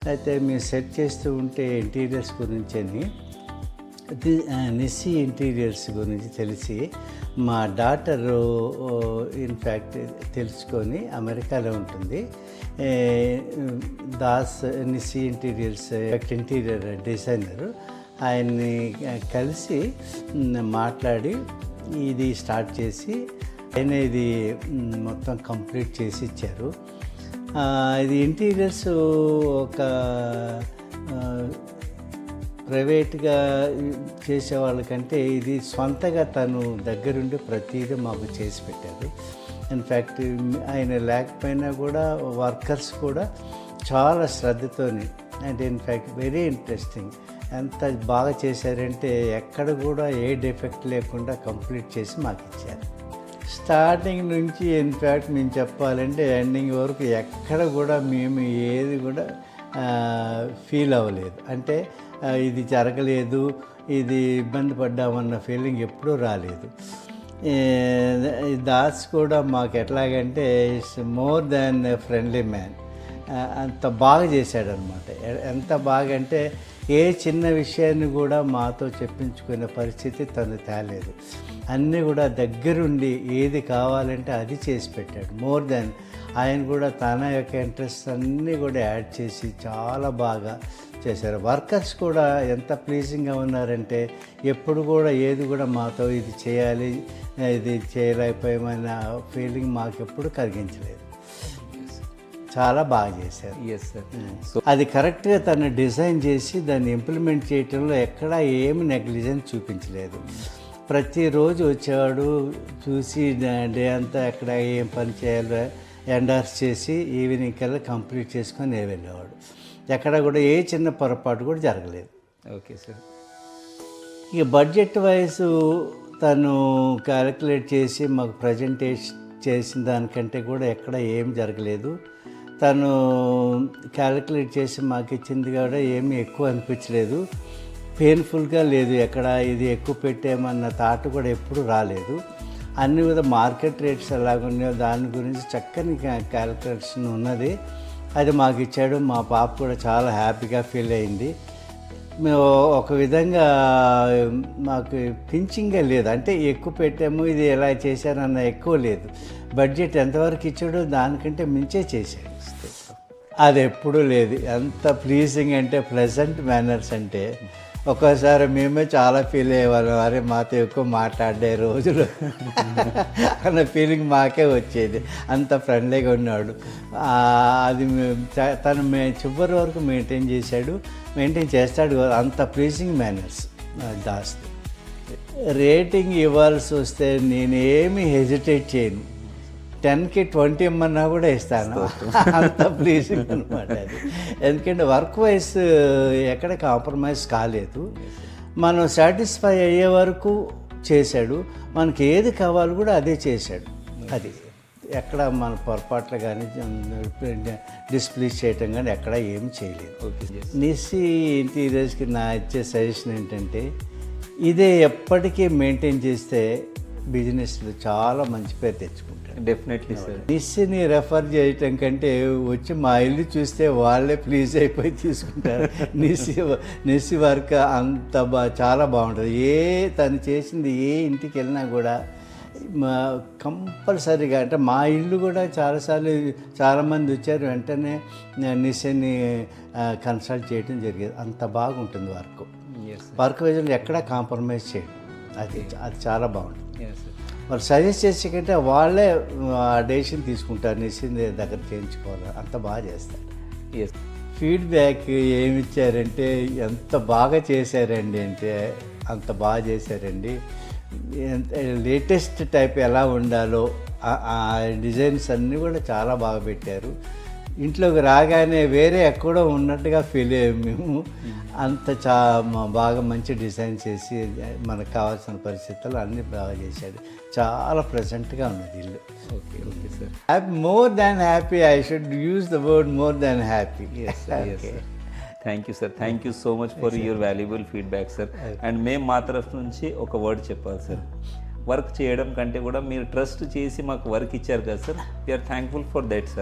అయితే మేము సెట్ చేస్తూ ఉంటే ఇంటీరియర్స్ గురించని నిస్సి ఇంటీరియర్స్ గురించి తెలిసి మా డాటరు ఇన్ఫ్యాక్ట్ తెలుసుకొని అమెరికాలో ఉంటుంది. Das Nissi interiors interior designer ఆయన్ని కలిసి మాట్లాడి ఇది స్టార్ట్ చేసి ఆయన ఇది మొత్తం కంప్లీట్ చేసి ఇచ్చారు. ఇది ఇంటీరియర్స్ ఒక ప్రైవేట్గా చేసే వాళ్ళకంటే ఇది సొంతగా తను దగ్గరుండి ప్రతిదీ మాకు చేసి పెట్టారు. ఇన్ఫ్యాక్ట్ ఆయన లేకపోయినా కూడా వర్కర్స్ కూడా చాలా శ్రద్ధతోని అండ్ ఇన్ఫ్యాక్ట్ వెరీ ఇంట్రెస్టింగ్ ఎంత బాగా చేశారంటే ఎక్కడ కూడా ఏ డిఫెక్ట్ లేకుండా కంప్లీట్ చేసి మాకు ఇచ్చారు. స్టార్టింగ్ నుంచి ఇన్ఫ్యాక్ట్ మేము చెప్పాలంటే ఎండింగ్ వరకు ఎక్కడ కూడా మేము ఏది కూడా ఫీల్ అవ్వలేదు. అంటే ఇది జరగలేదు, ఇది ఇబ్బంది పడ్డామన్న ఫీలింగ్ ఎప్పుడూ రాలేదు. దాస్ కూడా మాకు ఎట్లాగంటే it's more than a friendly man. అంత బాగా చేశాడనమాట. ఎంత బాగా అంటే ఏ చిన్న విషయాన్ని కూడా మాతో చెప్పించుకునే పరిస్థితి తను తేలేదు. అన్నీ కూడా దగ్గరుండి ఏది కావాలంటే అది చేసి పెట్టాడు. మోర్ దాన్ ఆయన కూడా తన యొక్క ఇంట్రెస్ట్ అన్నీ కూడా యాడ్ చేసి చాలా బాగా చేశారు. వర్కర్స్ కూడా ఎంత ప్లీజింగ్గా ఉన్నారంటే ఎప్పుడు కూడా ఏది కూడా మాతో ఇది చేయాలి, ఇది చేయలేకపోయామన్న ఫీలింగ్ మాకు ఎప్పుడు కలిగించలేదు. చాలా బాగా చేశారు. Yes sir. అది కరెక్ట్గా తను డిజైన్ చేసి దాన్ని ఇంప్లిమెంట్ చేయటంలో ఎక్కడా ఏమి నెగ్లిజెన్స్ చూపించలేదు. ప్రతిరోజు వచ్చేవాడు, చూసి డే అంతా ఎక్కడ ఏం పని చేయాలో ఎండార్స్ చేసి ఈవినింగ్ కల్లా కంప్లీట్ చేసుకొని వెళ్ళేవాడు. ఎక్కడ కూడా ఏ చిన్న పొరపాటు కూడా జరగలేదు. Okay sir. ఇక బడ్జెట్ వైజ్ తను క్యాలిక్యులేట్ చేసి మాకు ప్రజెంటేషన్ చేసిన దానికంటే కూడా ఎక్కడ ఏం జరగలేదు. తను క్యాలిక్యులేట్ చేసి మాకు ఇచ్చింది కూడా ఏమీ ఎక్కువ అనిపించలేదు, పెయిన్ఫుల్గా లేదు. ఎక్కడ ఇది ఎక్కువ పెట్టామన్న థాట్ కూడా ఎప్పుడు రాలేదు. అన్ని విధ మార్కెట్ రేట్స్ ఎలాగున్నాయో దాని గురించి చక్కని క్యాలిక్యులేషన్ ఉన్నది. అది మాకు ఇచ్చాడు. మా పాప కూడా చాలా హ్యాపీగా ఫీల్ అయింది. మేము ఒక విధంగా మాకు పించింగ్గా లేదు, అంటే ఎక్కువ పెట్టాము ఇది ఎలా చేశారన్న ఎక్కువ లేదు. బడ్జెట్ ఎంతవరకు ఇచ్చాడో దానికంటే మించే చేశాడు. అది ఎప్పుడూ లేదు. ఎంత ప్లీజింగ్ అంటే ప్లెజెంట్ మేనర్స్ అంటే ఒక్కోసారి మేమే చాలా ఫీల్ అయ్యేవాళ్ళం, అరే మాతో ఎక్కువ మాట్లాడే రోజులు అన్న ఫీలింగ్ మాకే వచ్చేది. అంత ఫ్రెండ్లీగా ఉన్నాడు. అది తను చివరి వరకు మెయింటైన్ చేస్తాడు. అంత ప్లీజింగ్ మేనర్స్ దాస్. రేటింగ్ ఇవ్వాల్సి వస్తే నేనేమి హెజిటేట్ చేయను. 10కి 20 ఇమ్మన్నా కూడా ఇస్తాను. అంత ప్లీజింగ్ అనమాట అది. ఎందుకంటే వర్క్ వైజ్ ఎక్కడ కాంప్రమైజ్ కాలేదు. మనం సాటిస్ఫై అయ్యే వరకు చేశాడు. మనకి ఏది కావాలి కూడా అదే చేశాడు. అది ఎక్కడ మన పొరపాట్లు కానీ డిస్ప్లీస్ చేయటం కానీ ఎక్కడ ఏమి చేయలేదు. నిస్సి ఇంటీరియర్స్కి నా ఇచ్చే సజెషన్ ఏంటంటే ఇదే ఎప్పటికీ మెయింటైన్ చేస్తే బిజినెస్లో చాలా మంచి పేరు తెచ్చుకుంటారు. Definitely sir. నిస్సిని రెఫర్ చేయటం కంటే వచ్చి మా ఇల్లు చూస్తే వాళ్ళే ప్లీజ్ అయిపోయి తీసుకుంటారు. నిస్సి వర్క్ అంత చాలా బాగుంటుంది. తను చేసింది ఏ ఇంటికి వెళ్ళినా కూడా కంపల్సరీగా, అంటే మా ఇల్లు కూడా చాలాసార్లు చాలామంది వచ్చారు, వెంటనే నిస్సిని కన్సల్ట్ చేయడం జరిగేది. అంత బాగుంటుంది వర్క్ వైజ్లో ఎక్కడా కాంప్రమైజ్ చేయడం. అది చాలా బాగుంటుంది. వాళ్ళు సజెస్ట్ చేసే కంటే వాళ్ళే డెసిషన్ తీసుకుంటారు. నిశ్చింది దగ్గర చేయించుకోవాలి, అంత బాగా చేస్తారు. ఎస్. ఫీడ్బ్యాక్ ఏమిచ్చారంటే ఎంత బాగా చేశారండి అంటే అంత బాగా చేశారండి. లేటెస్ట్ టైప్ ఎలా ఉండాలో ఆ డిజైన్స్ అన్నీ కూడా చాలా బాగా పెట్టారు. ఇంట్లోకి రాగానే వేరే ఎక్కడో ఉన్నట్టుగా ఫీల్ అయ్యాము మేము. అంత బాగా మంచి డిజైన్ చేసి మనకు కావాల్సిన పరిస్థితులు అన్నీ బాగా చేశాడు. చాలా ప్లెజెంట్గా ఉన్నది ఇల్లు. Okay sir. Happy, more than happy. I should use the word more than happy. Thank you sir. Thank you so much for your valuable feedback sir. And మేము మా తరఫు నుంచి ఒక వర్డ్ చెప్పాలి సార్. వర్క్ చేయడం కంటే కూడా మీరు ట్రస్ట్ చేసి మాకు వర్క్ ఇచ్చారు కదా sir, we are thankful for that sir.